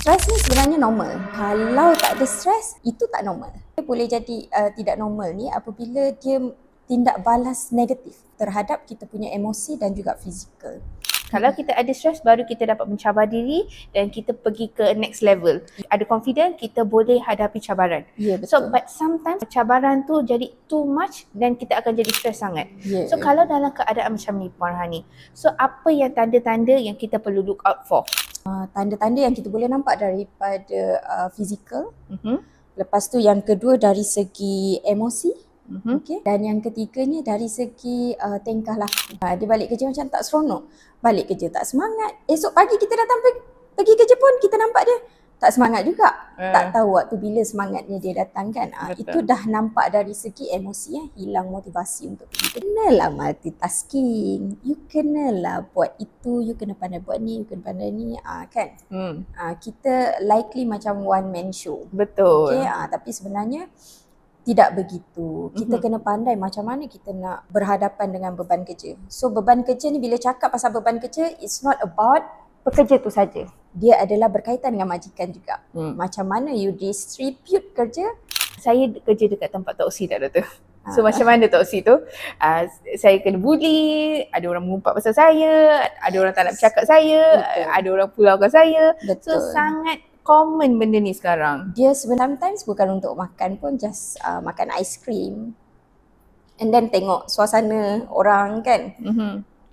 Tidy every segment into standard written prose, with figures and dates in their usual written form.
Stres ni sebenarnya normal. Kalau tak ada stres, itu tak normal. Dia boleh jadi tidak normal ni apabila dia tindak balas negatif terhadap kita punya emosi dan juga fizikal. Kalau kita ada stres, baru kita dapat mencabar diri dan kita pergi ke next level. Ada confident, kita boleh hadapi cabaran. Ya, betul. So, but sometimes cabaran tu jadi too much dan kita akan jadi stres sangat. Ya. So, kalau dalam keadaan macam ni, Puan Rohani, so apa yang tanda-tanda yang kita perlu look out for? Tanda-tanda yang kita boleh nampak daripada fizikal. Lepas tu yang kedua dari segi emosi. Okay. Dan yang ketiganya dari segi tingkah laku. Dia balik kerja macam tak seronok, balik kerja tak semangat. Esok pagi kita datang pergi kerja pun kita nampak dia tak semangat juga. Tak tahu waktu bila semangatnya dia datang kan. Itu dah nampak dari segi emosi, hilang motivasi untuk pergi. Kenalah multitasking. You kenalah buat itu, you kena pandai buat ni, you kena pandai ni, kan. Kita likely macam one man show. Betul. Okay, tapi sebenarnya tidak begitu. Kita kena pandai macam mana kita nak berhadapan dengan beban kerja. So beban kerja ni, bila cakap pasal beban kerja, it's not about pekerja tu saja. Dia adalah berkaitan dengan majikan juga. Macam mana you distribute kerja. Saya kerja dekat tempat toksi tak, Doktor? So macam mana toksi tu? Saya kena bully, ada orang mengumpat pasal saya, ada orang tak nak bercakap saya, ada orang pulaukan saya. Betul. So sangat common benda ni sekarang. Dia sometimes bukan untuk makan pun, just makan aiskrim and then tengok suasana orang kan.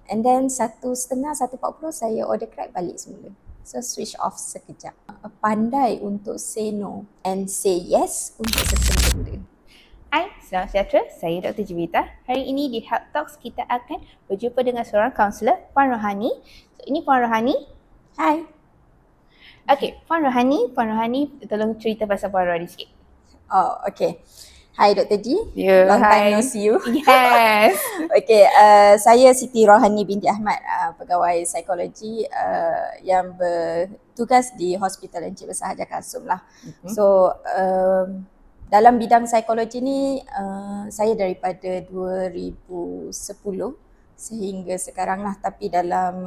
And then 1:30, 1:40 saya order Grab balik semula. So switch off sekejap. Pandai untuk say no and say yes untuk setiap benda. Hai, selamat sejahtera. Saya Dr. Jevita. Hari ini di Health Talks kita akan berjumpa dengan seorang kaunselor, Puan Rohani. So ini Puan Rohani. Hai. Okay, Puan Rohani, tolong cerita pasal Puan Rohani sikit. Oh, okay. Hai Dr. G. Yeah, long time hi. no see you. Yes. Okay, saya Siti Rohani binti Ahmad, pegawai psikologi yang bertugas di Hospital Encik Besar Hajar Kasum lah. So, dalam bidang psikologi ni, saya daripada 2010 sehingga sekarang lah, tapi dalam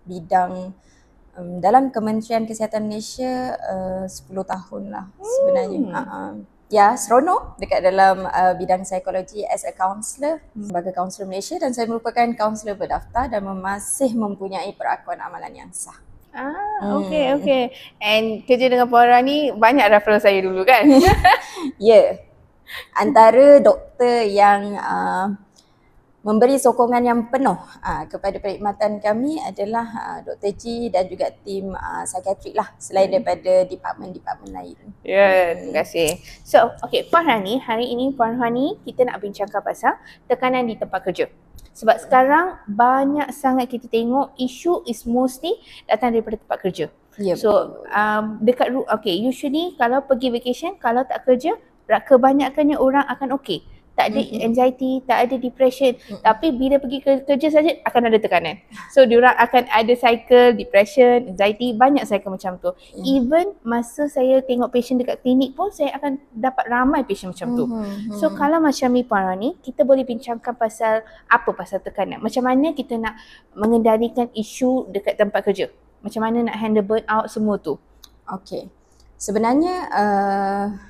bidang dalam Kementerian Kesihatan Malaysia 10 tahun lah sebenarnya. Ya, seronok dekat dalam bidang psikologi as a counsellor, sebagai kaunselor Malaysia, dan saya merupakan kaunselor berdaftar dan masih mempunyai perakuan amalan yang sah. Okay. And kerja dengan Puan Rohani banyak referral saya dulu kan? Ya. Antara doktor yang memberi sokongan yang penuh kepada perkhidmatan kami adalah Dr. G dan juga tim psikiatrik lah, selain daripada departmen-departmen lain. Ya, terima kasih. So, okay, Puan Rohani, hari ini Puan Rohani kita nak bincangkan pasal tekanan di tempat kerja. Sebab sekarang banyak sangat kita tengok isu is mostly datang daripada tempat kerja. Ya, so, usually kalau pergi vacation, kalau tak kerja, kebanyakannya orang akan okay. Tak ada anxiety, tak ada depression. Tapi bila pergi kerja saja akan ada tekanan. So diorang akan ada cycle depression, anxiety, banyak cycle macam tu. Even masa saya tengok patient dekat klinik pun saya akan dapat ramai patient macam tu. So kalau macam ni Puan Rohani, kita boleh bincangkan pasal tekanan. Macam mana kita nak mengendalikan isu dekat tempat kerja. Macam mana nak handle burnout semua tu. Okay. Sebenarnya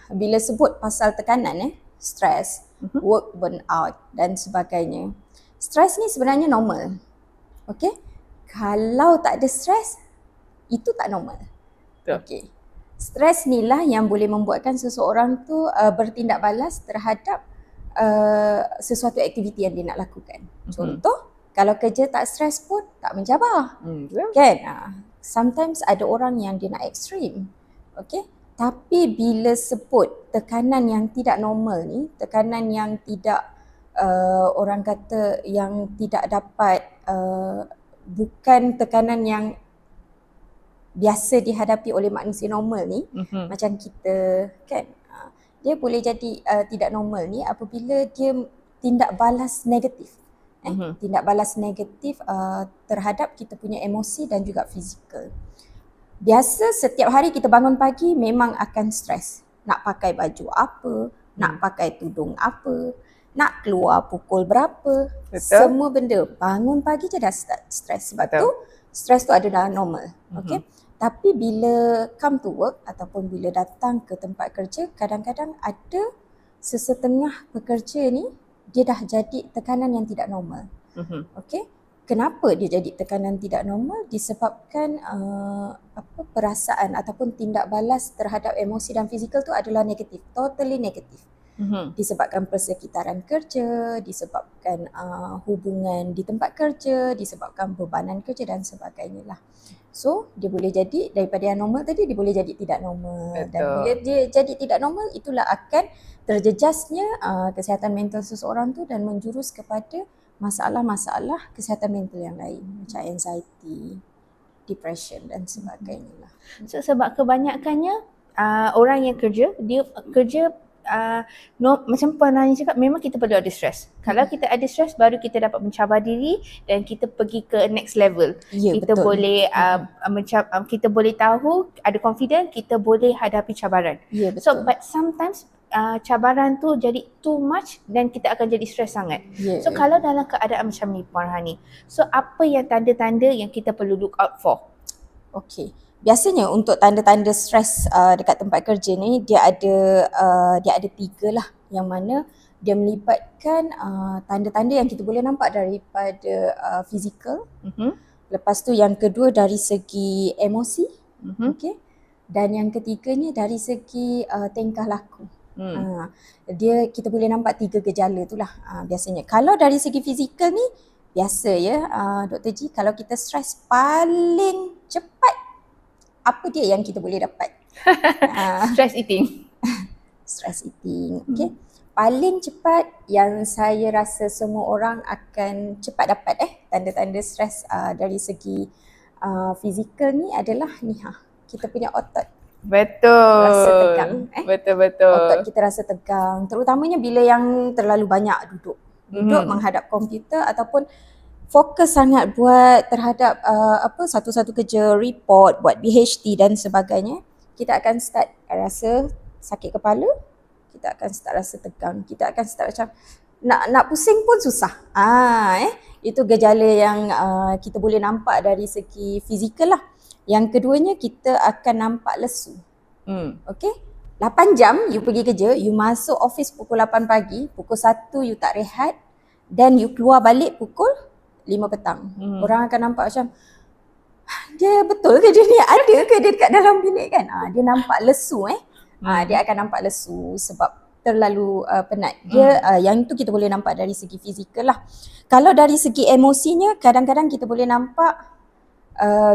bila sebut pasal tekanan stres, work burnout dan sebagainya. Stres ni sebenarnya normal. Okay? Kalau tak ada stres, itu tak normal. Okay. Stres ni lah yang boleh membuatkan seseorang tu bertindak balas terhadap sesuatu aktiviti yang dia nak lakukan. Contoh, kalau kerja tak stres pun tak mencabar. Kan? Sometimes ada orang yang dia nak ekstrim. Okay? Tapi bila sebut tekanan yang tidak normal ni, tekanan yang tidak orang kata yang tidak dapat, bukan tekanan yang biasa dihadapi oleh manusia normal ni, macam kita kan, dia boleh jadi tidak normal ni apabila dia tindak balas negatif. Tindak balas negatif terhadap kita punya emosi dan juga fizikal. Biasa setiap hari kita bangun pagi memang akan stres. Nak pakai baju apa, nak pakai tudung apa, nak keluar pukul berapa. Betul. Semua benda bangun pagi je dah start stres. Sebab tu stres tu adalah normal. Okay? Tapi bila come to work ataupun bila datang ke tempat kerja, kadang-kadang ada sesetengah pekerja ni dia dah jadi tekanan yang tidak normal. Okey. Kenapa dia jadi tekanan tidak normal? Disebabkan perasaan ataupun tindak balas terhadap emosi dan fizikal tu adalah negatif, totally negatif. Disebabkan persekitaran kerja, disebabkan hubungan di tempat kerja, disebabkan bebanan kerja dan sebagainya lah. So dia boleh jadi daripada yang normal tadi dia boleh jadi tidak normal. Betul. Dan bila dia jadi tidak normal, itulah akan terjejasnya kesihatan mental seseorang tu dan menjurus kepada masalah-masalah kesihatan mental yang lain macam anxiety, depression dan sebagainya lah. So sebab kebanyakannya orang yang kerja, dia kerja macam pernah cakap, memang kita perlu ada stres. Kalau kita ada stres, baru kita dapat mencabar diri dan kita pergi ke next level. Ya, Kita betul. boleh kita boleh tahu, ada confident, kita boleh hadapi cabaran. Ya, betul. So but sometimes cabaran tu jadi too much dan kita akan jadi stres sangat. Ya. So kalau dalam keadaan macam ni Puan Rohani, so apa yang tanda-tanda yang kita perlu look out for? Okey. Biasanya untuk tanda-tanda stres dekat tempat kerja ni dia ada 3 lah, yang mana dia melibatkan tanda-tanda yang kita boleh nampak daripada fizikal. Lepas tu yang kedua dari segi emosi. Okey. Dan yang ketiganya dari segi tingkah laku. Kita boleh nampak 3 gejala tu lah biasanya. Kalau dari segi fizikal ni biasa ya Dr. G, kalau kita stres paling cepat apa dia yang kita boleh dapat? Stress eating. Stress eating. Okay. Paling cepat yang saya rasa semua orang akan cepat dapat tanda-tanda stres dari segi fizikal ni adalah ni kita punya otot. Betul. Rasa tegang. Betul. Otot kita rasa tegang. Terutamanya bila yang terlalu banyak duduk menghadap komputer ataupun fokus sangat buat terhadap satu-satu kerja, report, buat BHT dan sebagainya. Kita akan start rasa sakit kepala, kita akan start rasa tegang, kita akan start macam nak pusing pun susah. Itu gejala yang kita boleh nampak dari segi fizikal lah. Yang keduanya kita akan nampak lesu. Okay? 8 jam you pergi kerja, you masuk office pukul 8 pagi, pukul 1 you tak rehat dan you keluar balik pukul 5 petang. Orang akan nampak macam dia betul ke dia ni ada ke dia dekat dalam bilik kan? Dia nampak lesu dia akan nampak lesu sebab terlalu penat. Dia yang itu kita boleh nampak dari segi fizikal lah. Kalau dari segi emosinya, kadang-kadang kita boleh nampak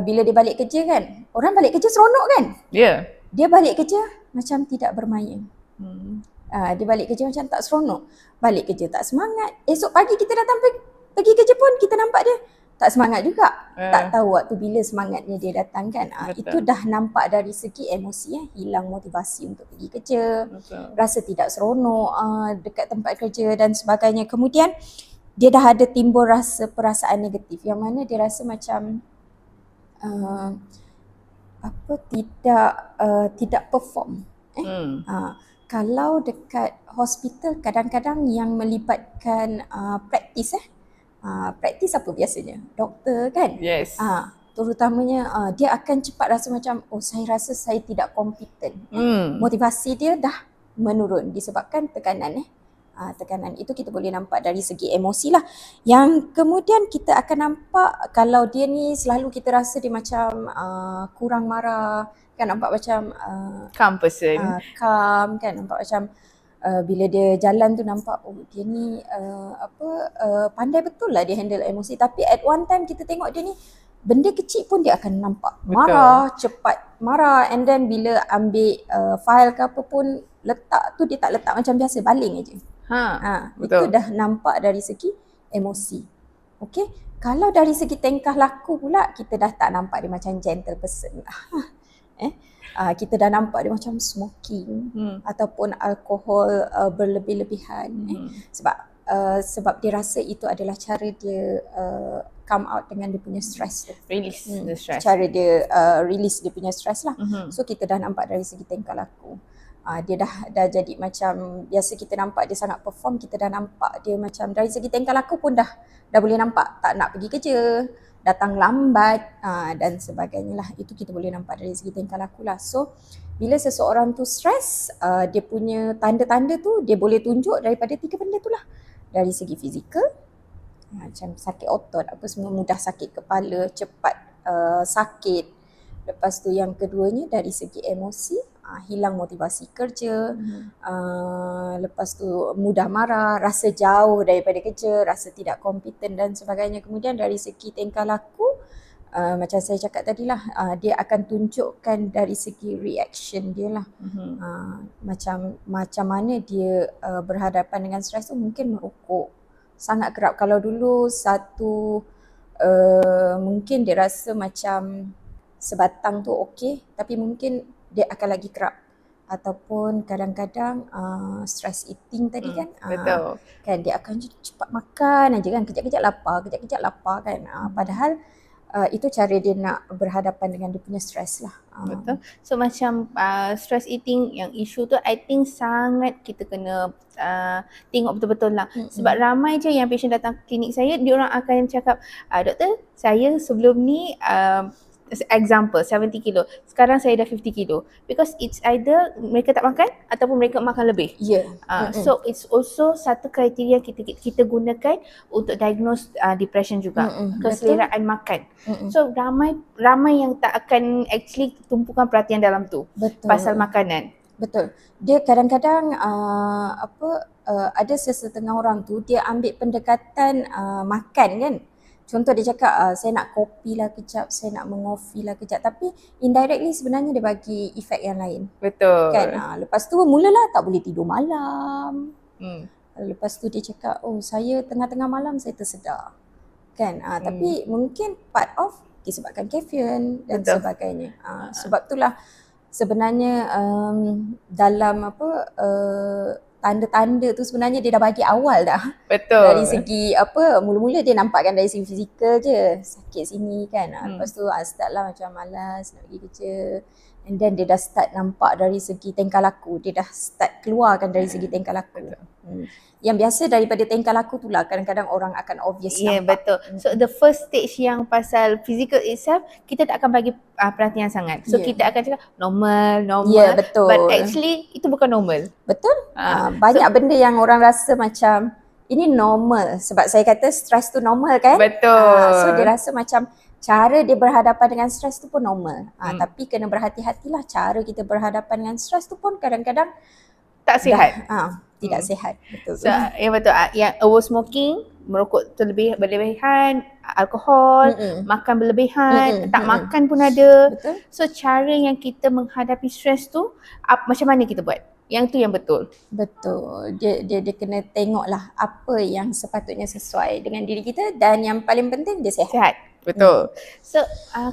bila dia balik kerja kan, orang balik kerja seronok kan? Ya. Yeah. Dia balik kerja macam tidak bermaya. Dia balik kerja macam tak seronok. Balik kerja tak semangat. Esok pagi kita datang pergi kerja pun kita nampak dia tak semangat juga. Tak tahu waktu bila semangatnya dia datang kan. Itu dah nampak dari segi emosi hilang motivasi untuk pergi kerja. Betul. Rasa tidak seronok dekat tempat kerja dan sebagainya. Kemudian dia dah ada timbul rasa perasaan negatif yang mana dia rasa macam tidak perform. Kalau dekat hospital kadang-kadang yang melibatkan praktis praktis apa biasanya? Doktor kan? Yes. Terutamanya dia akan cepat rasa macam saya rasa saya tidak kompeten. Motivasi dia dah menurun disebabkan tekanan tekanan itu kita boleh nampak dari segi emosi lah. Yang kemudian kita akan nampak kalau dia ni selalu kita rasa dia macam kurang marah kan, nampak macam calm person. Calm kan, nampak macam bila dia jalan tu nampak dia ni pandai betul lah dia handle emosi, tapi at one time kita tengok dia ni benda kecil pun dia akan nampak marah, cepat marah, and then bila ambil file ke apa pun letak tu dia tak letak macam biasa, baling aje. Itu dah nampak dari segi emosi. Okey, kalau dari segi tingkah laku pula kita dah tak nampak dia macam gentle person. Kita dah nampak dia macam smoking ataupun alkohol berlebih-lebihan sebab dia rasa itu adalah cara dia come out dengan dia punya stress tu. Release the stress. Cara dia release dia punya stress lah. So kita dah nampak dari segi tingkah laku. Dia dah jadi macam biasa kita nampak dia sangat perform, kita dah nampak dia macam dari segi tingkah laku pun dah boleh nampak tak nak pergi kerja, datang lambat dan sebagainya lah. Itu kita boleh nampak dari segi tingkah laku lah. So bila seseorang tu stres, dia punya tanda-tanda tu dia boleh tunjuk daripada 3 benda tu lah. Dari segi fizikal, macam sakit otot, apa semua, mudah sakit kepala, cepat sakit. Lepas tu yang keduanya dari segi emosi, hilang motivasi kerja. Lepas tu mudah marah, rasa jauh daripada kerja, rasa tidak kompeten dan sebagainya. Kemudian dari segi tingkah laku, macam saya cakap tadi lah, dia akan tunjukkan dari segi reaction dia lah. Macam mana dia berhadapan dengan stres tu. Mungkin merokok sangat kerap. Kalau dulu mungkin dia rasa macam sebatang tu okey, tapi mungkin dia akan lagi kerap. Ataupun kadang-kadang stress eating tadi kan, Betul. kan dia akan cepat makan aja kan, kejap-kejap lapar kan. Padahal itu cara dia nak berhadapan dengan dia punya stress lah. Betul. So macam stress eating yang isu tu, I think sangat kita kena tengok betul-betul lah. Sebab ramai je yang patient datang klinik saya, diorang akan cakap, doktor, saya sebelum ni example 70 kilo, sekarang saya dah 50 kilo, because it's either mereka tak makan ataupun mereka makan lebih. So it's also satu kriteria kita gunakan untuk diagnose depression juga, keseleraan makan. So ramai yang tak akan actually tumpukan perhatian dalam tu. Betul. Pasal makanan. Betul. Dia kadang-kadang ada sesetengah orang tu dia ambil pendekatan makan kan. Contoh dia cakap, saya nak kopi lah kejap, saya nak mengopi lah kejap. Tapi indirectly sebenarnya dia bagi efek yang lain. Betul. Kan? Lepas tu mulalah tak boleh tidur malam. Lepas tu dia cakap, saya tengah-tengah malam saya tersedar. Kan? Tapi mungkin part of disebabkan kafein dan sebagainya. Sebab itulah sebenarnya dalam tanda-tanda tu sebenarnya dia dah bagi awal dah. Betul. Dari segi mula-mula dia nampakkan dari segi fizikal je, sakit sini kan. Lepas tu start lah macam malas nak pergi kerja. And then dia dah start nampak dari segi tingkah laku. Dia dah start keluarkan dari segi tingkah laku. Yang biasa daripada tingkah laku tu lah kadang-kadang orang akan obvious nampak. Betul. So the first stage yang pasal physical itself, kita tak akan bagi perhatian sangat. So kita akan cakap normal. Betul. But actually itu bukan normal. Betul. Banyak benda yang orang rasa macam ini normal. Sebab saya kata stres tu normal kan. Betul. So dia rasa macam cara dia berhadapan dengan stres tu pun normal. Tapi kena berhati-hatilah, cara kita berhadapan dengan stres tu pun kadang-kadang tak sihat. Tidak sihat. Betul. So, betul. Yang over smoking, merokok berlebihan, alkohol, makan berlebihan, tak makan pun ada. Betul. So cara yang kita menghadapi stres tu, macam mana kita buat? Yang tu yang betul. Betul. Dia kena tengoklah apa yang sepatutnya sesuai dengan diri kita, dan yang paling penting dia sihat. Betul. So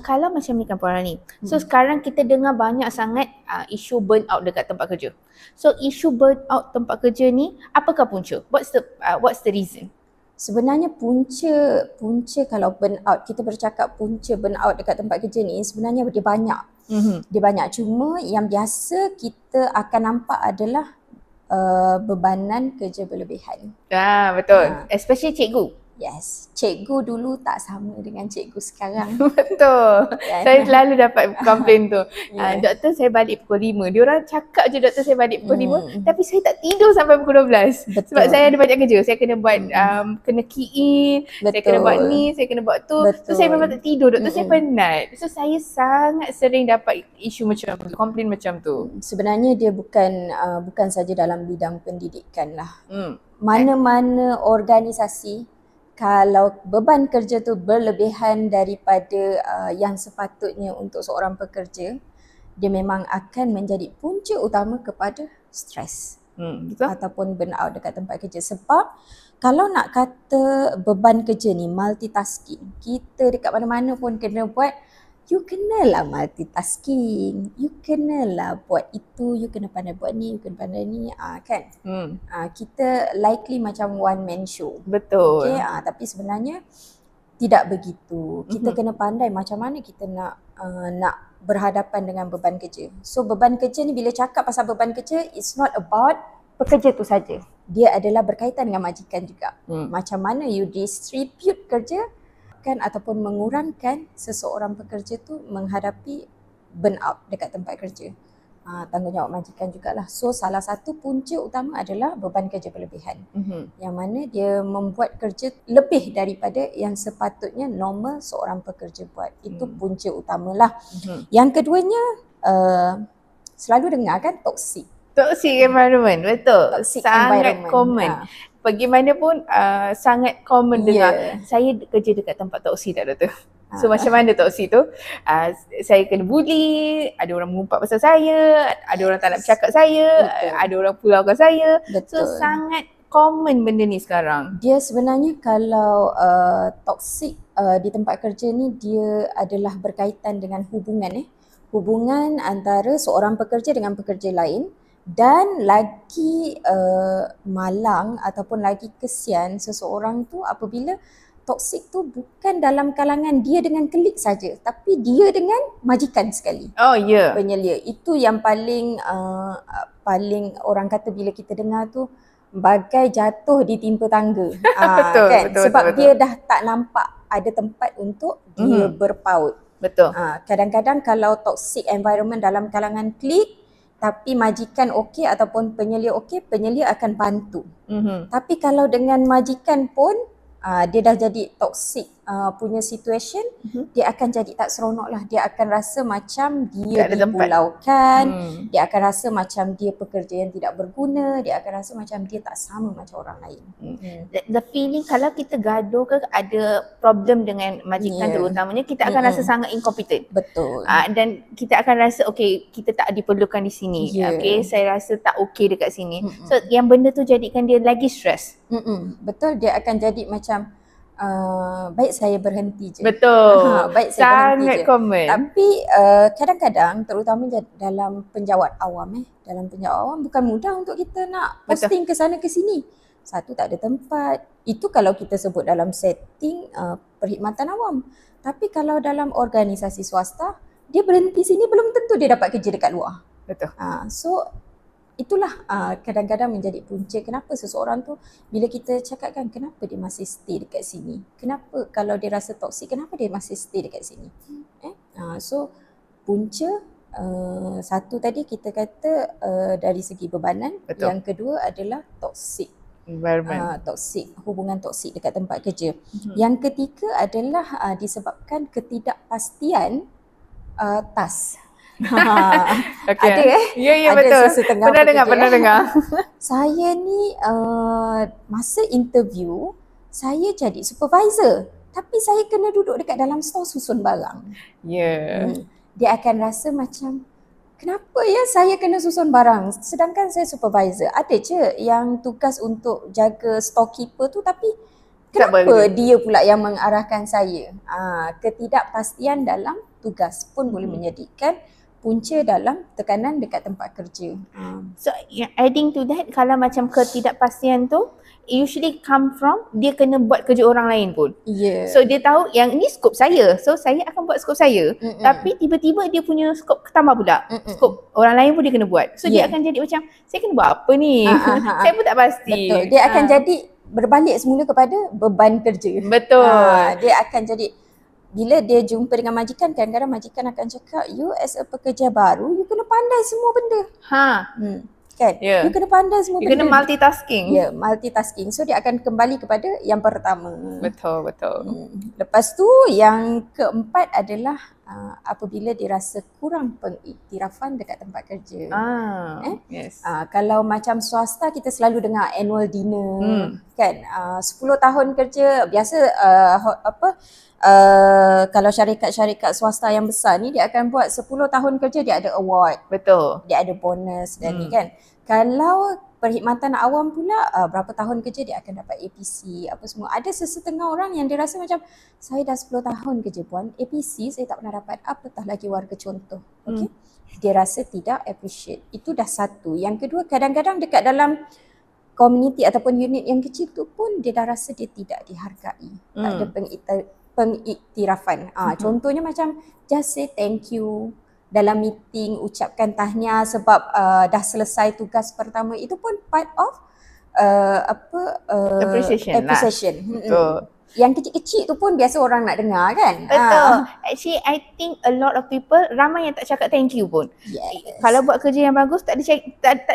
kalau macam ni kan Puan Rani, so sekarang kita dengar banyak sangat isu burnout dekat tempat kerja. So isu burnout tempat kerja ni, apakah punca? What's the reason? Sebenarnya punca kalau burnout, kita bercakap punca burnout dekat tempat kerja ni, sebenarnya dia banyak. Dia banyak, cuma yang biasa kita akan nampak adalah bebanan kerja berlebihan. Betul. Especially cikgu. Yes, cikgu dulu tak sama dengan cikgu sekarang. Betul. Saya selalu dapat komplain tu. Doktor, saya balik pukul 5. Diorang cakap je doktor saya balik pukul 5, tapi saya tak tidur sampai pukul 12. Betul. Sebab saya ada banyak kerja. Saya kena buat kena key in, saya kena buat ni, saya kena buat tu. So saya memang tak tidur. Doktor saya penat. So saya sangat sering dapat isu macam tu, komplain macam tu. Sebenarnya dia bukan saja dalam bidang pendidikan lah. Mana-mana organisasi, kalau beban kerja tu berlebihan daripada yang sepatutnya untuk seorang pekerja, dia memang akan menjadi punca utama kepada stres ataupun burnout dekat tempat kerja. Sebab kalau nak kata beban kerja ni multitasking, kita dekat mana-mana pun kena buat, you kenalah multitasking, you kenalah buat itu, you kena pandai buat ni, you kena pandai ni, kan? Kita likely macam one man show. Betul. Okay, tapi sebenarnya tidak begitu. Kita kena pandai macam mana kita nak berhadapan dengan beban kerja. So beban kerja ni, bila cakap pasal beban kerja, it's not about pekerja tu saja. Dia adalah berkaitan dengan majikan juga. Macam mana you distribute kerja menyebabkan ataupun mengurangkan seseorang pekerja tu menghadapi burnout dekat tempat kerja. Tanggungjawab majikan jugalah. So salah satu punca utama adalah beban kerja berlebihan. Yang mana dia membuat kerja lebih daripada yang sepatutnya normal seorang pekerja buat. Itu punca utamalah. Yang keduanya, selalu dengar kan toxic. Toxic environment, betul. Toxic sangat environment. common. Pergi mana pun sangat common dengar. Yeah. Saya kerja dekat tempat toksik tak ada tu. So macam mana toksik tu? Saya kena bully, ada orang mengumpat pasal saya, ada orang tak nak bercakap saya, ada orang pulaukan saya. Betul. So sangat common benda ni sekarang. Dia sebenarnya kalau toksik di tempat kerja ni, dia adalah berkaitan dengan hubungan hubungan antara seorang pekerja dengan pekerja lain. Dan lagi malang ataupun lagi kesian seseorang tu apabila toksik tu bukan dalam kalangan dia dengan kelik saja, tapi dia dengan majikan sekali. Oh ya. Yeah. Penyelia. Itu yang paling orang kata bila kita dengar tu bagai jatuh ditimpa tangga. Betul, kan? betul, Sebab betul, dia dah tak nampak ada tempat untuk dia berpaut. Betul. Kadang-kadang kalau toxic environment dalam kalangan klik, tapi majikan okey ataupun penyelia okey, penyelia akan bantu. Tapi kalau dengan majikan pun dia dah jadi toxic punya situation, dia akan jadi tak seronok lah. Dia akan rasa macam dia dipulaukan, dia akan rasa macam dia pekerja yang tidak berguna, dia akan rasa macam dia tak sama macam orang lain. The feeling kalau kita gaduh ke ada problem dengan majikan terutamanya, kita akan rasa sangat incompetent. Betul. Dan kita akan rasa okay, kita tak diperlukan di sini. Okay, saya rasa tak okay dekat sini. So yang benda tu jadikan dia lagi stress. Betul, dia akan jadi macam baik saya berhenti je. Betul. Baik saya berhenti je. Sangat common. Tapi kadang-kadang terutama dalam penjawat awam dalam penjawat awam bukan mudah untuk kita nak posting ke sana ke sini. Satu, tak ada tempat. Itu kalau kita sebut dalam setting perkhidmatan awam. Tapi kalau dalam organisasi swasta, dia berhenti sini belum tentu dia dapat kerja dekat luar. Betul. So itulah kadang-kadang menjadi punca kenapa seseorang tu bila kita cakapkan kenapa dia masih stay dekat sini. Kenapa kalau dia rasa toksik, kenapa dia masih stay dekat sini. So punca satu tadi kita kata dari segi bebanan. Betul. Yang kedua adalah toksik Environment. toksik, hubungan toksik dekat tempat kerja. Yang ketiga adalah disebabkan ketidakpastian task. Okay. Ada Ya, ada betul. sesetengah Pernah dengar. Saya ni masa interview saya jadi supervisor, tapi saya kena duduk dekat dalam store susun barang. Ya. Dia akan rasa macam kenapa ya saya kena susun barang sedangkan saya supervisor. Ada je yang tugas untuk jaga storekeeper tu, tapi kenapa dia pula yang mengarahkan saya. Ketidakpastian dalam tugas pun boleh menjadikan punca dalam tekanan dekat tempat kerja. So adding to that, kalau macam ketidakpastian tu usually come from dia kena buat kerja orang lain pun. So dia tahu yang ni skop saya, so saya akan buat skop saya. Tapi tiba-tiba dia punya skop ketambah pula. Skop orang lain pun dia kena buat. So dia akan jadi macam saya kena buat apa ni? Saya pun tak pasti. Betul. Dia akan jadi berbalik semula kepada beban kerja. Betul. Dia akan jadi bila dia jumpa dengan majikan, kadang-kadang majikan akan cakap, you as a pekerja baru, you kena pandai semua benda. Kan? You kena pandai semua benda. You kena multitasking. Multitasking. So dia akan kembali kepada yang pertama. Betul. Lepas tu yang keempat adalah apabila dia rasa kurang pengiktirafan dekat tempat kerja. Yes. Kalau macam swasta kita selalu dengar annual dinner kan. 10 tahun kerja biasa kalau syarikat-syarikat swasta yang besar ni dia akan buat 10 tahun kerja dia ada award. Betul. Dia ada bonus dan ni kan. Kalau perkhidmatan awam pula berapa tahun kerja dia akan dapat APC apa semua. Ada sesetengah orang yang dia rasa macam saya dah 10 tahun kerja puan, APC saya tak pernah dapat, apatah lagi warga contoh. Okay? Dia rasa tidak appreciate. Itu dah satu. Yang kedua, kadang-kadang dekat dalam community ataupun unit yang kecil tu pun dia dah rasa dia tidak dihargai. Tak ada pengiktirafan. Contohnya macam just say thank you dalam meeting, ucapkan tahniah sebab dah selesai tugas pertama, itu pun part of appreciation. Betul. Yang kecil-kecil tu pun biasa orang nak dengar kan. Betul. Actually I think a lot of people, ramai yang tak cakap thank you pun. Yes. Kalau buat kerja yang bagus tak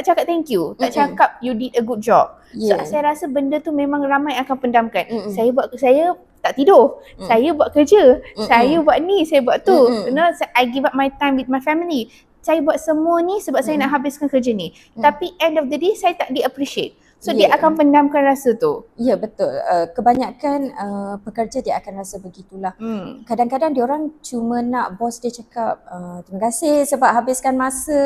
cakap thank you. Tak cakap you did a good job. So saya rasa benda tu memang ramai akan pendamkan. Saya tak tidur. Saya buat kerja. Saya buat ni, saya buat tu. You know, I give up my time with my family. Saya buat semua ni sebab saya nak habiskan kerja ni. Tapi end of the day saya tak di-appreciate. So dia akan pendamkan rasa tu. Ya, betul. Kebanyakan pekerja dia akan rasa begitulah. Kadang-kadang dia orang cuma nak bos dia cakap terima kasih sebab habiskan masa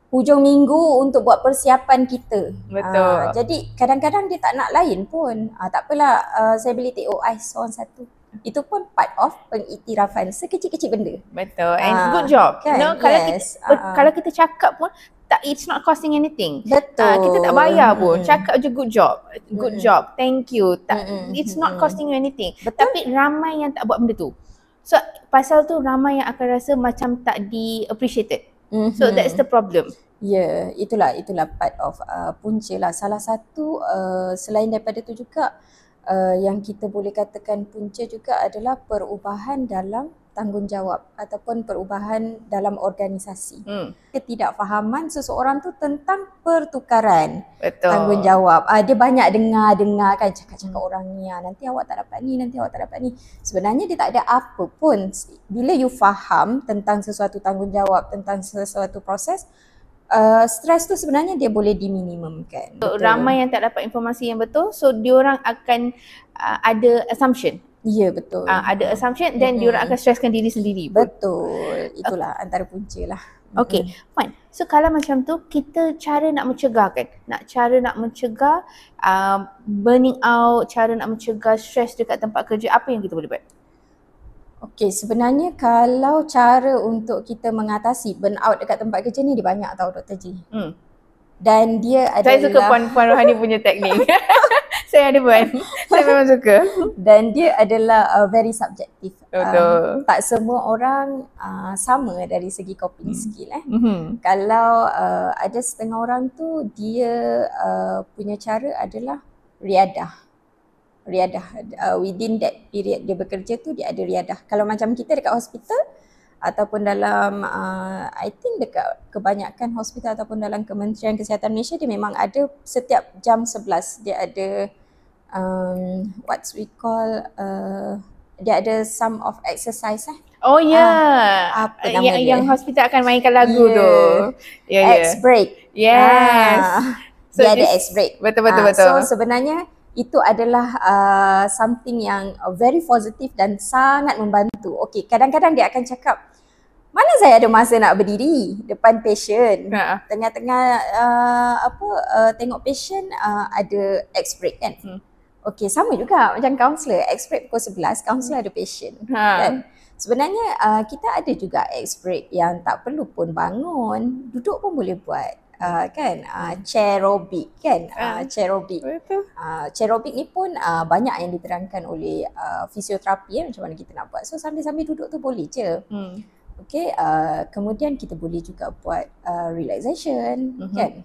hujung minggu untuk buat persiapan kita. Betul. Jadi kadang-kadang dia tak nak lain pun. Tak apalah, saya boleh take ice seorang satu. Itu pun part of pengiktirafan sekecil-kecil benda. Betul. And good job. Kan? No, kalau kita cakap pun it's not costing anything. Betul. Kita tak bayar pun. Cakap je good job. Good job. Thank you. It's not costing you anything. Betul. Tapi ramai yang tak buat benda tu. So pasal tu ramai yang akan rasa macam tak di-appreciated. So that's the problem. Ya, itulah part of punca lah. Salah satu selain daripada tu juga yang kita boleh katakan punca juga adalah perubahan dalam tanggungjawab ataupun perubahan dalam organisasi. Ketidakfahaman seseorang tu tentang pertukaran tanggungjawab. Dia banyak dengar kan cakap-cakap orang ni, nanti awak tak dapat ni, nanti awak tak dapat ni. Sebenarnya dia tak ada apa pun. Bila you faham tentang sesuatu tanggungjawab, tentang sesuatu proses, stres tu sebenarnya dia boleh diminimumkan. So, ramai yang tak dapat informasi yang betul, so diorang akan ada assumption. Ya, betul. Ada assumption dan diorang akan streskan diri sendiri. Betul. Itulah antara punca lah. Okay, fine. So kalau macam tu, kita cara nak mencegah kan? Cara nak mencegah burning out, cara nak mencegah stres dekat tempat kerja, apa yang kita boleh buat? Okey, sebenarnya kalau cara untuk kita mengatasi burnout dekat tempat kerja ni dia banyak tau Dr. G. Dan dia adalah... Saya suka Puan Rohani punya teknik. Saya ada buat. Saya memang suka. Dan dia adalah very subjektif. Betul. Tak semua orang sama dari segi coping skill. Kalau ada setengah orang tu dia punya cara adalah riadah. Within that period dia bekerja tu dia ada riadah. Kalau macam kita dekat hospital ataupun dalam I think dekat kebanyakan hospital ataupun dalam Kementerian Kesihatan Malaysia dia memang ada setiap jam 11 dia ada what we call dia ada some of exercise Oh ya. Apa nama dia? Yang hospital akan mainkan lagu tu. X-break. Yes. So dia ada X-break. Betul. So sebenarnya itu adalah something yang very positif dan sangat membantu. Okey, kadang-kadang dia akan cakap, mana saya ada masa nak berdiri depan patient. Tengah-tengah tengok patient ada X-break kan. Okey, sama juga macam counselor. X-break pukul 11, counselor ada patient. Kan? Sebenarnya kita ada juga X-break yang tak perlu pun bangun, duduk pun boleh buat. Kan chair aerobic kan chair aerobic. Chair aerobic ni pun banyak yang diterangkan oleh fisioterapi macam mana kita nak buat. So sambil-sambil duduk tu boleh je. Okay, kemudian kita boleh juga buat relaxation kan.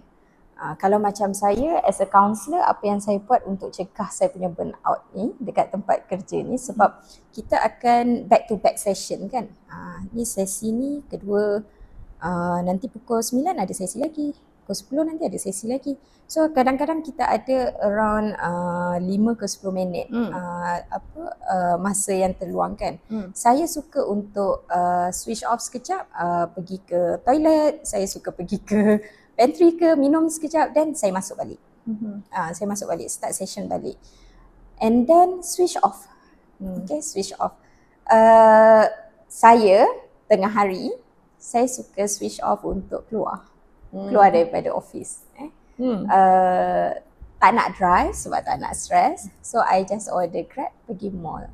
Kalau macam saya as a counsellor, apa yang saya buat untuk cegah saya punya burnout ni dekat tempat kerja ni, sebab kita akan back to back session kan. Ni sesi ni kedua, nanti pukul 9 ada sesi lagi, pukul 10 nanti ada sesi lagi. So kadang-kadang kita ada around 5 ke 10 minit masa yang terluang kan. Saya suka untuk switch off sekejap, pergi ke toilet, saya suka pergi ke pantry ke, minum sekejap, dan saya masuk balik. Saya masuk balik, start session balik. And then switch off. Okay, switch off. Saya tengah hari, saya suka switch off untuk keluar daripada office. Tak nak drive sebab tak nak stress. So I just order Grab pergi mall.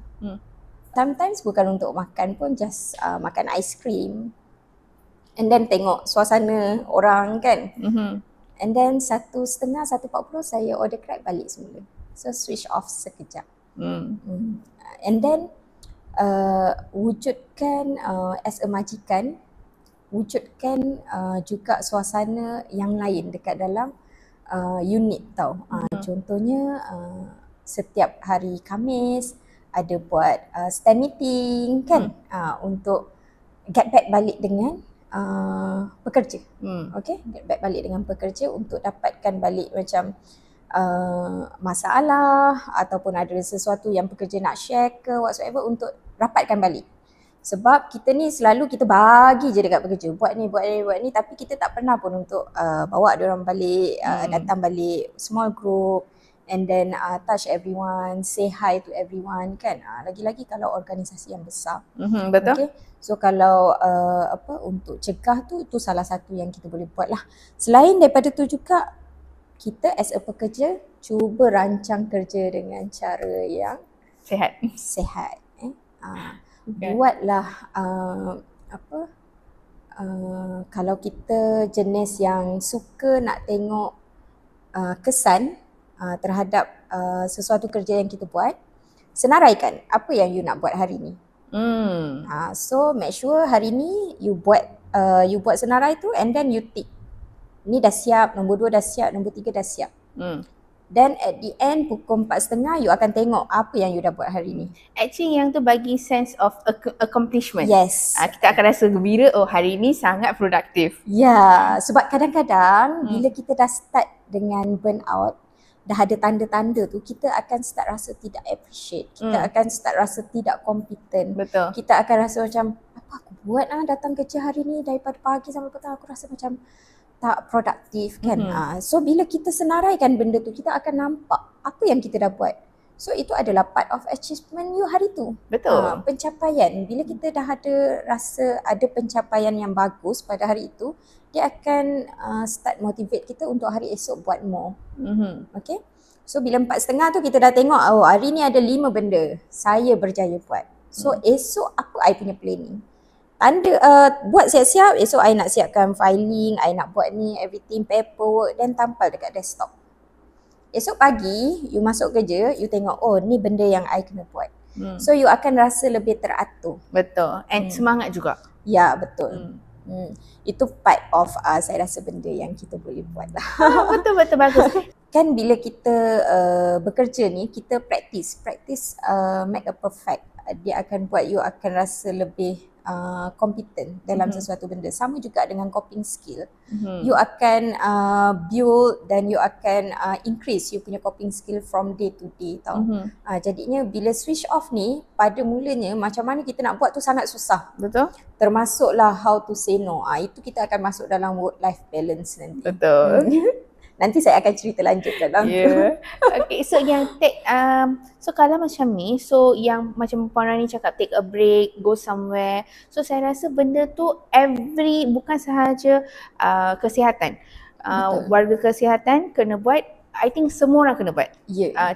Sometimes bukan untuk makan pun, just makan ice cream. And then tengok suasana orang kan. And then 1:30, 1:40 saya order Grab balik semula. So switch off sekejap. And then wujudkan as a majikan, wujudkan juga suasana yang lain dekat dalam unit tau. Contohnya setiap hari Khamis, ada buat stand meeting kan, untuk get back balik dengan pekerja. Okay, get back balik dengan pekerja untuk dapatkan balik macam masalah ataupun ada sesuatu yang pekerja nak share ke whatsoever, untuk rapatkan balik. Sebab kita ni selalu kita bagi je dekat pekerja, buat ni, tapi kita tak pernah pun untuk bawa diorang balik, datang balik small group and then touch everyone, say hi to everyone kan. Lagi-lagi kalau organisasi yang besar. Betul. Okay? So kalau untuk cegah tu, itu salah satu yang kita boleh buat lah. Selain daripada tu juga, kita as a pekerja cuba rancang kerja dengan cara yang sihat. Buatlah kalau kita jenis yang suka nak tengok kesan terhadap sesuatu kerja yang kita buat, senaraikan apa yang you nak buat hari ni. So make sure hari ni you buat senarai tu and then you tick. Ni dah siap, nombor 2 dah siap, nombor 3 dah siap. Then at the end pukul 4.30 you akan tengok apa yang you dah buat hari ni. Actually yang tu bagi sense of accomplishment. Yes. Kita akan rasa gembira, oh hari ni sangat produktif. Ya, sebab kadang-kadang bila kita dah start dengan burnout, dah ada tanda-tanda tu, kita akan start rasa tidak appreciate. Kita akan start rasa tidak competent. Betul. Kita akan rasa macam, apa aku buat datang kerja hari ni, daripada pagi sampai petang aku rasa macam tak produktif kan. So bila kita senaraikan benda tu, kita akan nampak apa yang kita dah buat. So itu adalah part of achievement you hari tu. Betul. Pencapaian. Bila kita dah ada rasa ada pencapaian yang bagus pada hari itu, dia akan start motivate kita untuk hari esok buat more. Okay. So bila 4.30 tu kita dah tengok, oh hari ni ada 5 benda saya berjaya buat. So esok apa I punya planning? Tanda buat siap-siap, esok I nak siapkan filing, I nak buat ni everything, paperwork, dan tampal dekat desktop. Esok pagi you masuk kerja, you tengok, oh ni benda yang I kena buat. So you akan rasa lebih teratur. Betul. And semangat juga. Ya, betul. Itu part of saya rasa benda yang kita boleh buat lah. Betul bagus. Kan bila kita bekerja ni, kita practice make a perfect. Dia akan buat you akan rasa lebih competent dalam sesuatu benda. Sama juga dengan coping skill. You akan build dan you akan increase you punya coping skill from day to day tau. Jadinya bila switch off ni, pada mulanya macam mana kita nak buat tu sangat susah. Betul. Termasuklah how to say no. Itu kita akan masuk dalam work life balance nanti. Betul. Nanti saya akan cerita lanjut dalam tu. Okay, so yang so kalau macam ni, so yang macam Puan Rani cakap take a break, go somewhere. So saya rasa benda tu bukan sahaja kesihatan. Warga kesihatan kena buat, I think semua orang kena buat.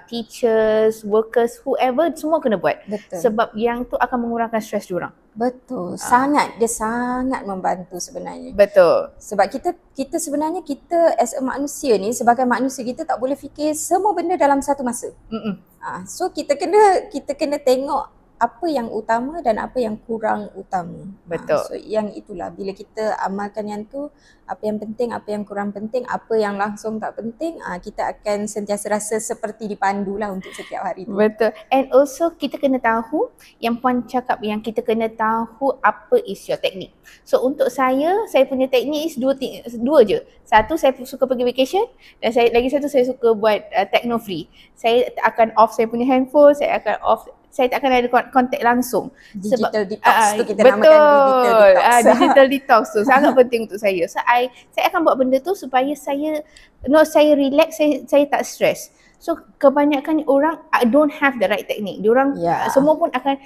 Teachers, workers, whoever, semua kena buat. Betul. Sebab yang tu akan mengurangkan stres diorang. Betul. Dia sangat membantu sebenarnya. Betul. Sebab kita sebenarnya as a manusia ni, sebagai manusia kita tak boleh fikir semua benda dalam satu masa. So kita kena tengok apa yang utama dan apa yang kurang utama. Betul. So yang itulah, bila kita amalkan yang tu, apa yang penting, apa yang kurang penting, apa yang langsung tak penting, kita akan sentiasa rasa seperti dipandu lah untuk setiap hari tu. Betul. And also kita kena tahu, yang Puan cakap yang kita kena tahu apa is your teknik. So untuk saya punya teknik is dua je. Satu, saya suka pergi vacation, dan lagi satu saya suka buat techno free. Saya akan off saya punya handphone, saya tak akan ada kontak langsung. Digital detox tu kita namakan digital detox. Digital detox tu sangat penting untuk saya. So saya akan buat benda tu supaya saya relax, saya tak stress. So kebanyakan orang don't have the right technique. Diorang semua pun akan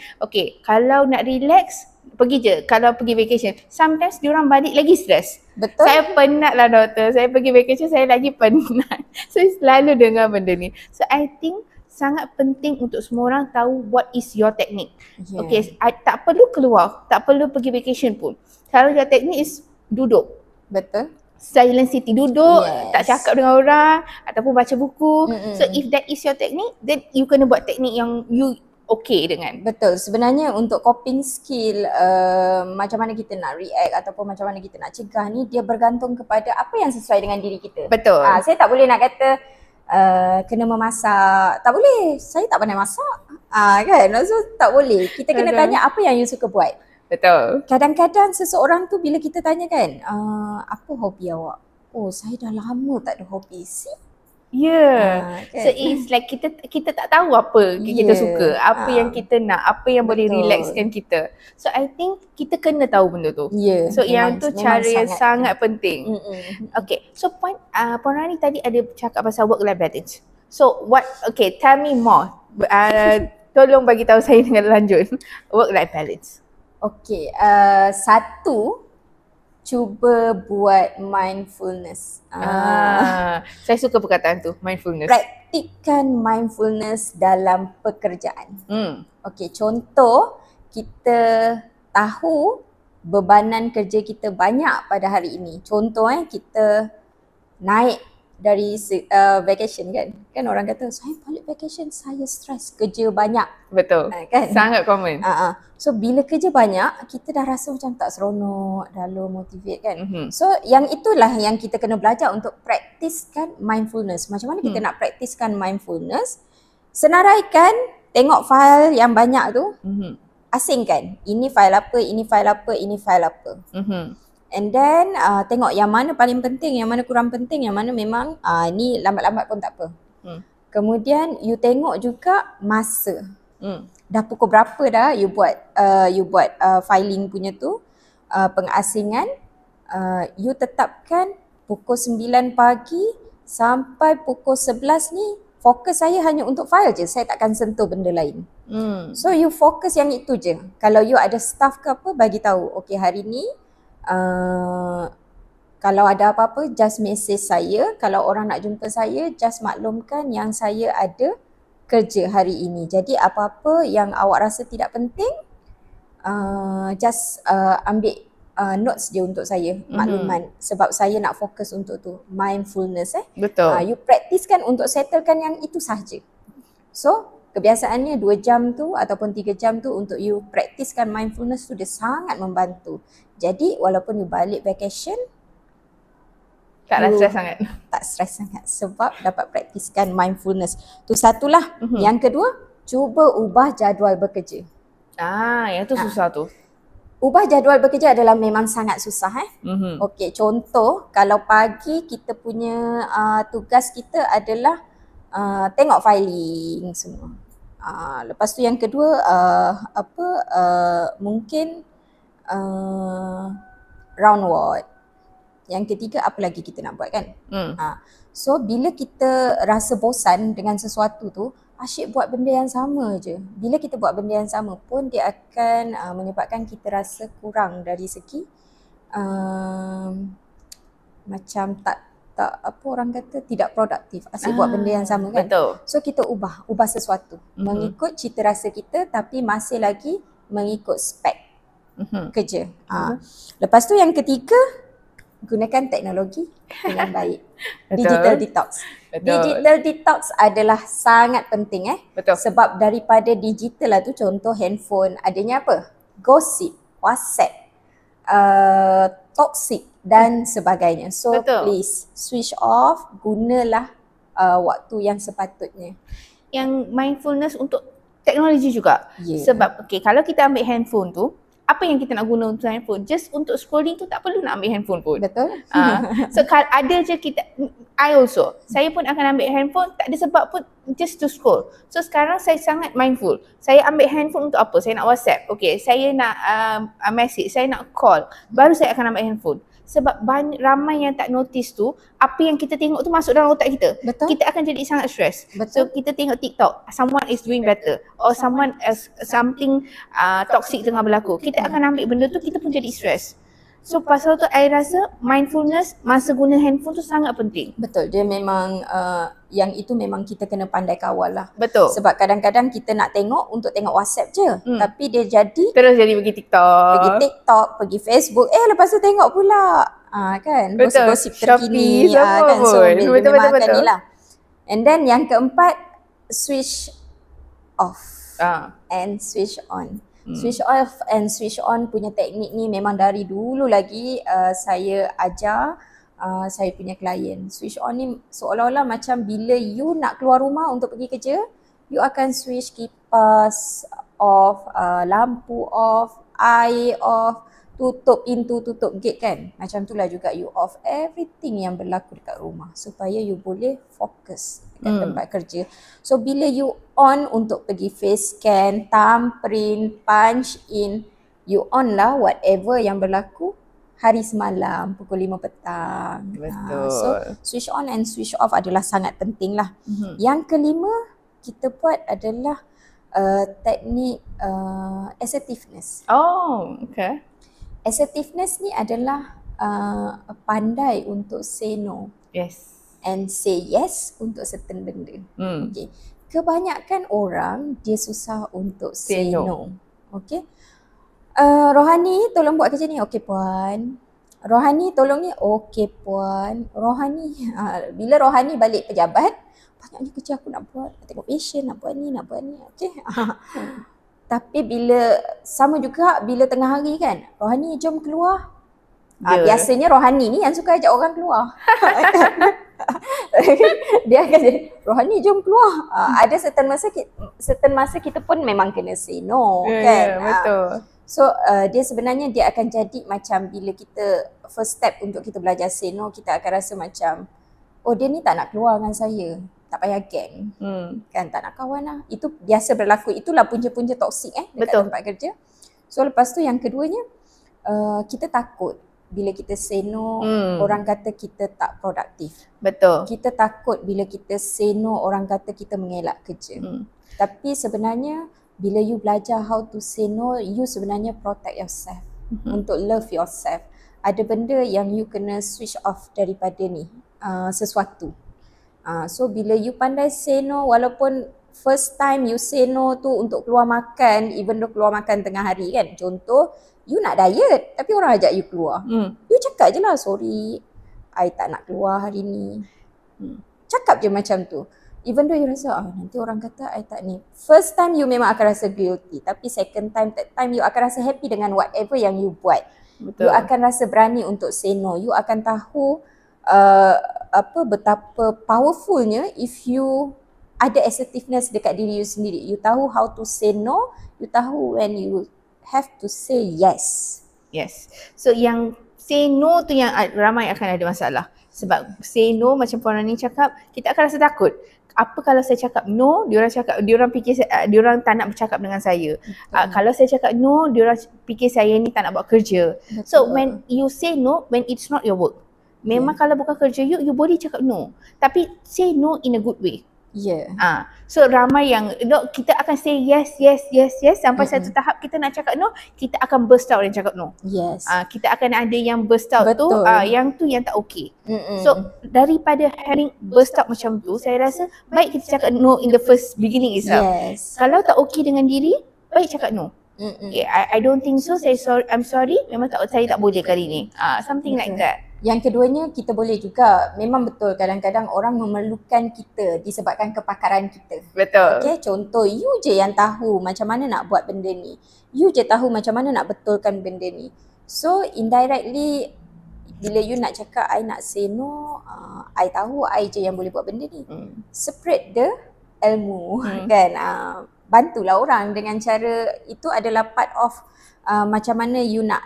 kalau nak relax pergi je. Kalau pergi vacation, sometimes diorang balik lagi stress. Betul. Saya penat lah doktor. Saya pergi vacation saya lagi penat. So selalu dengar benda ni. So I think sangat penting untuk semua orang tahu what is your technique. Okay, tak perlu keluar, tak perlu pergi vacation pun. Kalau your technique is duduk. Betul. Silent city, duduk, tak cakap dengan orang ataupun baca buku. So if that is your technique, then you kena buat teknik yang you okay dengan. Betul. Sebenarnya untuk coping skill, macam mana kita nak react ataupun macam mana kita nak cegah ni, dia bergantung kepada apa yang sesuai dengan diri kita. Betul. Saya tak boleh nak kata kena memasak. Tak boleh, saya tak pandai masak. Kan? So tak boleh. Kita kena tanya apa yang you suka buat. Betul. Kadang-kadang seseorang tu bila kita tanya kan, apa hobi awak? Oh, saya dah lama tak ada hobi. See? Yeah. Kan? So it's like kita tak tahu apa kita suka, apa yang kita nak, apa yang boleh relaxkan kita. So I think kita kena tahu benda tu. So yang tu cara yang sangat penting. Okay. So Puan Rani tadi ada cakap pasal work life balance. So tell me more. Tolong bagi tahu saya dengan lanjut. Work life balance. Okay, satu, cuba buat mindfulness. Saya suka perkataan tu, mindfulness. Praktikkan mindfulness dalam pekerjaan. Okay, contoh kita tahu bebanan kerja kita banyak pada hari ini. Contoh kita naik dari vacation kan orang kata saya balik vacation saya stres, kerja banyak. Betul. Kan? Sangat common. So bila kerja banyak kita dah rasa macam tak seronok, dah low motivate kan. So yang itulah yang kita kena belajar untuk praktiskan mindfulness. Macam mana kita nak praktiskan mindfulness? Senaraikan, tengok file yang banyak tu, asingkan. Ini file apa, ini file apa, ini file apa. And then tengok yang mana paling penting, yang mana kurang penting, yang mana memang ni lambat-lambat pun tak apa. Kemudian you tengok juga masa. Dah pukul berapa dah you buat filing punya tu, pengasingan. You tetapkan pukul 9 pagi sampai pukul 11 ni fokus saya hanya untuk file je. Saya takkan sentuh benda lain. So you fokus yang itu je. Kalau you ada staff ke apa, bagi tahu. Okay, hari ni kalau ada apa-apa just message saya. Kalau orang nak jumpa saya just maklumkan yang saya ada kerja hari ini. Jadi apa-apa yang awak rasa tidak penting just ambil notes je untuk saya, makluman. Sebab saya nak fokus untuk tu, mindfulness. Betul. You praktiskan untuk settlekan yang itu sahaja. So kebiasaannya 2 jam tu ataupun 3 jam tu untuk you praktiskan mindfulness tu, dia sangat membantu. Jadi walaupun you balik vacation tak stres sangat. Tak stres sangat sebab dapat praktiskan mindfulness. Tu satulah. Yang kedua, cuba ubah jadual bekerja. Yang tu susah tu. Ubah jadual bekerja adalah memang sangat susah. Okey, contoh kalau pagi kita punya tugas kita adalah tengok filing semua. Lepas tu yang kedua mungkin round ward. Yang ketiga apa lagi kita nak buat kan? So bila kita rasa bosan dengan sesuatu tu, asyik buat benda yang sama je. Bila kita buat benda yang sama pun dia akan menyebabkan kita rasa kurang dari segi macam tak apa orang kata tidak produktif. Asyik buat benda yang sama kan? Betul. So kita ubah sesuatu. Mengikut cita rasa kita tapi masih lagi mengikut spek kerja. Lepas tu yang ketiga, gunakan teknologi dengan baik. Digital detox. Digital detox adalah sangat penting Betul. Sebab daripada digital lah tu, contoh handphone adanya apa? Gosip, WhatsApp, toxic dan sebagainya. So please switch off, gunalah waktu yang sepatutnya. Yang mindfulness untuk teknologi juga. Sebab kalau kita ambil handphone tu, apa yang kita nak guna untuk handphone? Just untuk scrolling tu tak perlu nak ambil handphone pun. Betul. So ada je kita, saya pun akan ambil handphone, tak ada sebab pun, just to scroll. So sekarang saya sangat mindful. Saya ambil handphone untuk apa? Saya nak WhatsApp. Saya nak message, saya nak call. Baru saya akan ambil handphone. Sebab ramai yang tak notice tu, apa yang kita tengok tu masuk dalam otak kita. Betul. Kita akan jadi sangat stress. So kita tengok TikTok, someone is doing better, or someone as something toxic tengah berlaku. Kita akan ambil benda tu, kita pun jadi stress. So pasal tu I rasa mindfulness masa guna handphone tu sangat penting. Betul, dia memang yang itu memang kita kena pandai kawal lah. Betul. Sebab kadang-kadang kita nak tengok untuk tengok WhatsApp je, tapi dia jadi terus jadi pergi TikTok, pergi Facebook, lepas tu tengok pula kan, gosip-gosip terkini kan, so betul. ni lah. And then yang keempat, switch off and switch on. Switch off and switch on punya teknik ni memang dari dulu lagi saya ajar saya punya klien. Switch on ni seolah-olah macam bila you nak keluar rumah untuk pergi kerja, you akan switch kipas off, lampu off, air off, tutup pintu, tutup gate kan. Macam itulah juga you off everything yang berlaku dekat rumah supaya you boleh fokus dekat tempat kerja. So bila you on untuk pergi face scan, thumbprint, punch in, you on lah whatever yang berlaku hari semalam pukul 5 petang. Betul. So switch on and switch off adalah sangat penting lah. Yang kelima kita buat adalah teknik assertiveness. Oh, okay. Assertiveness ni adalah pandai untuk say no Yes. and say yes untuk certain benda. Okay. Kebanyakan orang dia susah untuk say no. Okay. Rohani tolong buat kerja ni. Okey puan. Rohani tolong ni. Okey puan. Rohani bila Rohani balik pejabat, banyaknya kerja aku nak buat. Nak tengok patient, nak buat ni. Okey. Tapi bila sama juga bila tengah hari kan, Rohani jom keluar. Biasanya Rohani ni yang suka ajak orang keluar. Dia akan jadi, Rohani jom keluar. Ada certain masa kita pun memang kena say no kan. Betul. So dia sebenarnya dia akan jadi macam bila kita first step untuk kita belajar say no, kita akan rasa macam oh dia ni tak nak keluar dengan saya. Tak payah geng. Kan tak nak kawan lah. Itu biasa berlaku. Itulah punca-punca toksik dekat tempat kerja. So lepas tu yang keduanya kita takut bila kita say no, orang kata kita tak produktif. Betul. Kita takut bila kita say no, orang kata kita mengelak kerja. Tapi sebenarnya bila you belajar how to say no, you sebenarnya protect yourself. Untuk love yourself. Ada benda yang you kena switch off daripada ni, sesuatu. So bila you pandai say no, walaupun first time you say no tu untuk keluar makan, even though keluar makan tengah hari kan. Contoh, you nak diet tapi orang ajak you keluar. You cakap je lah, sorry, I tak nak keluar hari ni. Cakap je macam tu. Even though you rasa, nanti orang kata I tak ni. First time you memang akan rasa guilty. Tapi second time, third time you akan rasa happy dengan whatever yang you buat. Betul. You akan rasa berani untuk say no. You akan tahu betapa powerfulnya if you ada assertiveness dekat diri you sendiri. You tahu how to say no, you tahu when you have to say yes. Yes. So yang say no tu yang ramai akan ada masalah. Sebab say no macam Puan Rani cakap, kita akan rasa takut. Apa kalau saya cakap no, diorang fikir diorang tak nak bercakap dengan saya. Kalau saya cakap no, diorang fikir saya ni tak nak buat kerja. Betul. So when you say no, when it's not your work, memang kalau bukan kerja you boleh cakap no. Tapi say no in a good way. So ramai yang kita akan say yes sampai satu tahap kita nak cakap no, kita akan burst out dan cakap no. Kita akan ada yang burst out. Betul. tu yang tak okey. So daripada having burst out macam tu, saya rasa baik kita cakap no in the first beginning itself. Kalau tak okey dengan diri, baik cakap no. Okay, I don't think so. I'm sorry. Memang saya tak boleh kali ni. Something like that. Yang keduanya kita boleh juga, memang betul kadang-kadang orang memerlukan kita disebabkan kepakaran kita. Betul. Okay, contoh you je yang tahu macam mana nak buat benda ni. You je tahu macam mana nak betulkan benda ni. So indirectly bila you nak cakap I nak say no, I tahu I je yang boleh buat benda ni. Spread the ilmu kan. Bantulah orang dengan cara itu adalah part of macam mana you nak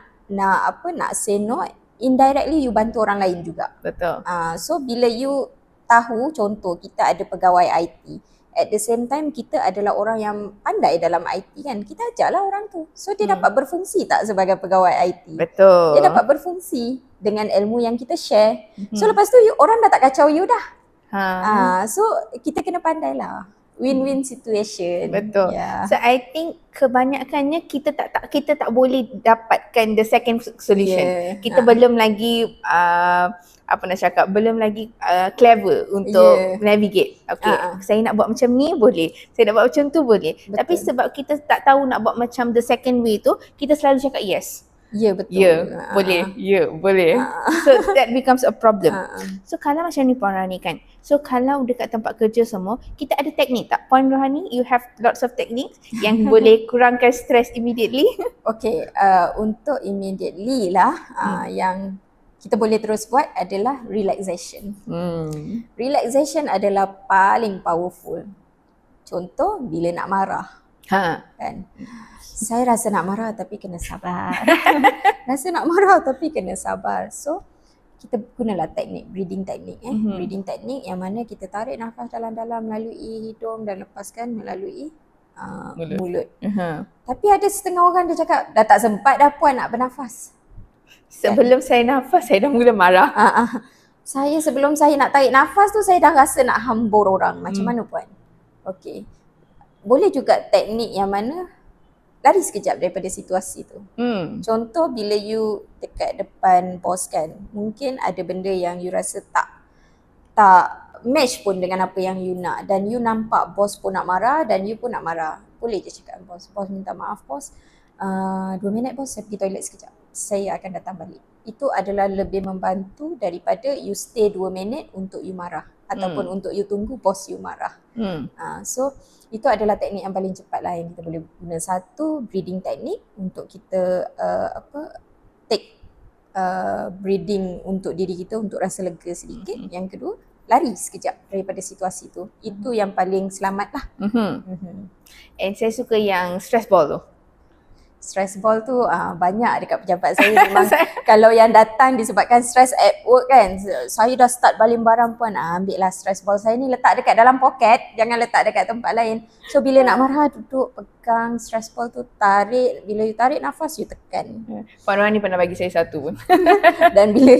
say no. Indirectly you bantu orang lain juga. Betul. So bila you tahu, contoh kita ada pegawai IT, at the same time kita adalah orang yang pandai dalam IT kan, kita ajaklah orang tu. So dia dapat berfungsi tak sebagai pegawai IT? Betul. Dia dapat berfungsi dengan ilmu yang kita share. So lepas tu orang dah tak kacau you dah. So kita kena pandai lah. Win-win situation. Betul. So I think kebanyakannya kita tak boleh dapatkan the second solution. Kita belum lagi belum lagi clever untuk navigate. Okay, saya nak buat macam ni boleh. Saya nak buat macam tu boleh. Betul. Tapi sebab kita tak tahu nak buat macam the second way tu, kita selalu cakap yes. Betul. Boleh. So that becomes a problem. So kalau macam ni Puan Rohani kan, so kalau dekat tempat kerja semua, kita ada teknik tak? Puan Rohani, you have lots of techniques yang boleh kurangkan stress immediately. Okay, untuk immediately lah yang kita boleh terus buat adalah relaxation. Hmm. Relaxation adalah paling powerful. Contoh bila nak marah. Kan? Saya rasa nak marah tapi kena sabar. Rasa nak marah tapi kena sabar. So kita gunalah teknik breathing teknik breathing teknik yang mana kita tarik nafas dalam-dalam melalui hidung dan lepaskan melalui mulut. Tapi ada setengah orang dia cakap dah tak sempat dah puan nak bernafas. Sebelum saya nafas saya dah mula marah. Saya sebelum saya nak tarik nafas tu saya dah rasa nak hambur orang. Macam mana puan? Okey. Boleh juga teknik yang mana lari sekejap daripada situasi tu. Contoh bila you dekat depan bos kan, mungkin ada benda yang you rasa tak match pun dengan apa yang you nak dan you nampak bos pun nak marah dan you pun nak marah. Boleh je cakap bos minta maaf bos. 2 minit bos, saya pergi toilet sekejap. Saya akan datang balik. Itu adalah lebih membantu daripada you stay 2 minit untuk you marah ataupun untuk you tunggu bos you marah. So itu adalah teknik yang paling cepat lah yang kita boleh guna. Satu, breathing teknik untuk kita take breathing untuk diri kita untuk rasa lega sedikit. Yang kedua, lari sekejap daripada situasi tu. Itu yang paling selamat lah. And saya suka yang stress ball tu. Stress ball tu banyak dekat pejabat saya memang kalau yang datang disebabkan stress at work kan, saya dah start baling barang puan, ambil lah stress ball saya ni letak dekat dalam poket, jangan letak dekat tempat lain. So bila nak marah duduk pegang stress ball tu, tarik, bila you tarik nafas you tekan. Puan Rohani pernah bagi saya satu pun. Dan bila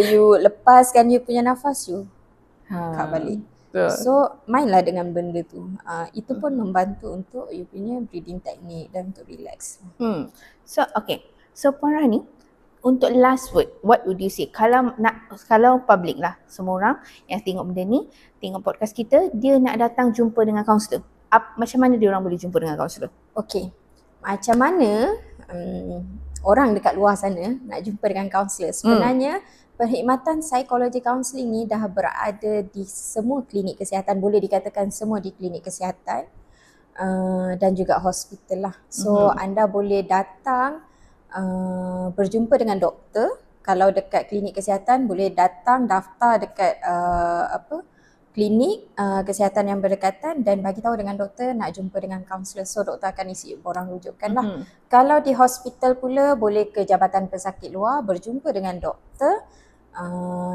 you lepaskan you punya nafas, you kat balik. So mainlah dengan benda tu. Itu pun membantu untuk you punya breathing teknik dan untuk relax. So okay. So Puan Rohani, untuk last word, what would you say? Kalau public lah, semua orang yang tengok benda ni, tengok podcast kita, dia nak datang jumpa dengan kaunselor. Macam mana dia orang boleh jumpa dengan kaunselor? Okay. Macam mana orang dekat luar sana nak jumpa dengan kaunselor? Sebenarnya perkhidmatan psikologi kaunseling ni dah berada di semua klinik kesihatan, boleh dikatakan semua di klinik kesihatan dan juga hospital lah. So anda boleh datang berjumpa dengan doktor. Kalau dekat klinik kesihatan boleh datang daftar dekat klinik kesihatan yang berdekatan dan bagi tahu dengan doktor nak jumpa dengan kaunselor. So doktor akan isi borang rujukan lah. Kalau di hospital pula boleh ke Jabatan Pesakit Luar berjumpa dengan doktor.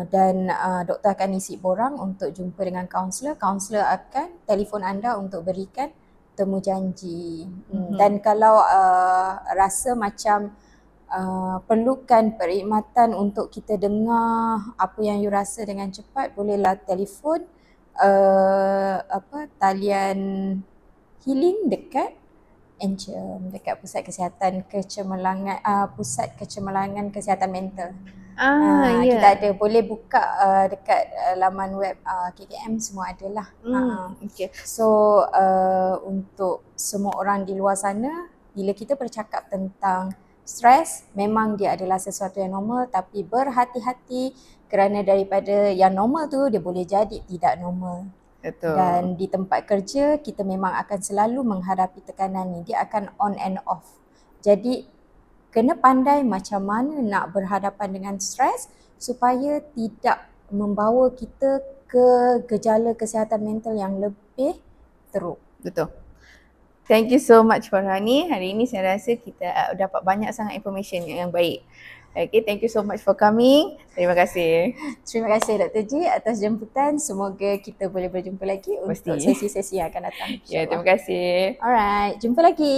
Dan doktor akan isi borang untuk jumpa dengan kaunselor. Kaunselor akan telefon anda untuk berikan temu janji. Dan kalau rasa macam perlukan perkhidmatan untuk kita dengar apa yang you rasa dengan cepat, bolehlah telefon talian healing dekat Encem, dekat Pusat Kesihatan Kecemerlangan Pusat Kecemerlangan Kesihatan Mental. Kita ada, boleh buka dekat laman web KKM, semua adalah. Okay. So untuk semua orang di luar sana, bila kita bercakap tentang stres, memang dia adalah sesuatu yang normal, tapi berhati-hati kerana daripada yang normal tu dia boleh jadi tidak normal. Betul. Dan di tempat kerja kita memang akan selalu menghadapi tekanan ni, dia akan on and off. Jadi kena pandai macam mana nak berhadapan dengan stres supaya tidak membawa kita ke gejala kesihatan mental yang lebih teruk. Betul. Thank you so much Puan Rohani. Hari ini saya rasa kita dapat banyak sangat information yang baik. Okay, thank you so much for coming. Terima kasih. Terima kasih Dr. G atas jemputan. Semoga kita boleh berjumpa lagi untuk sesi-sesi yang akan datang. Ya, terima kasih. Alright, jumpa lagi.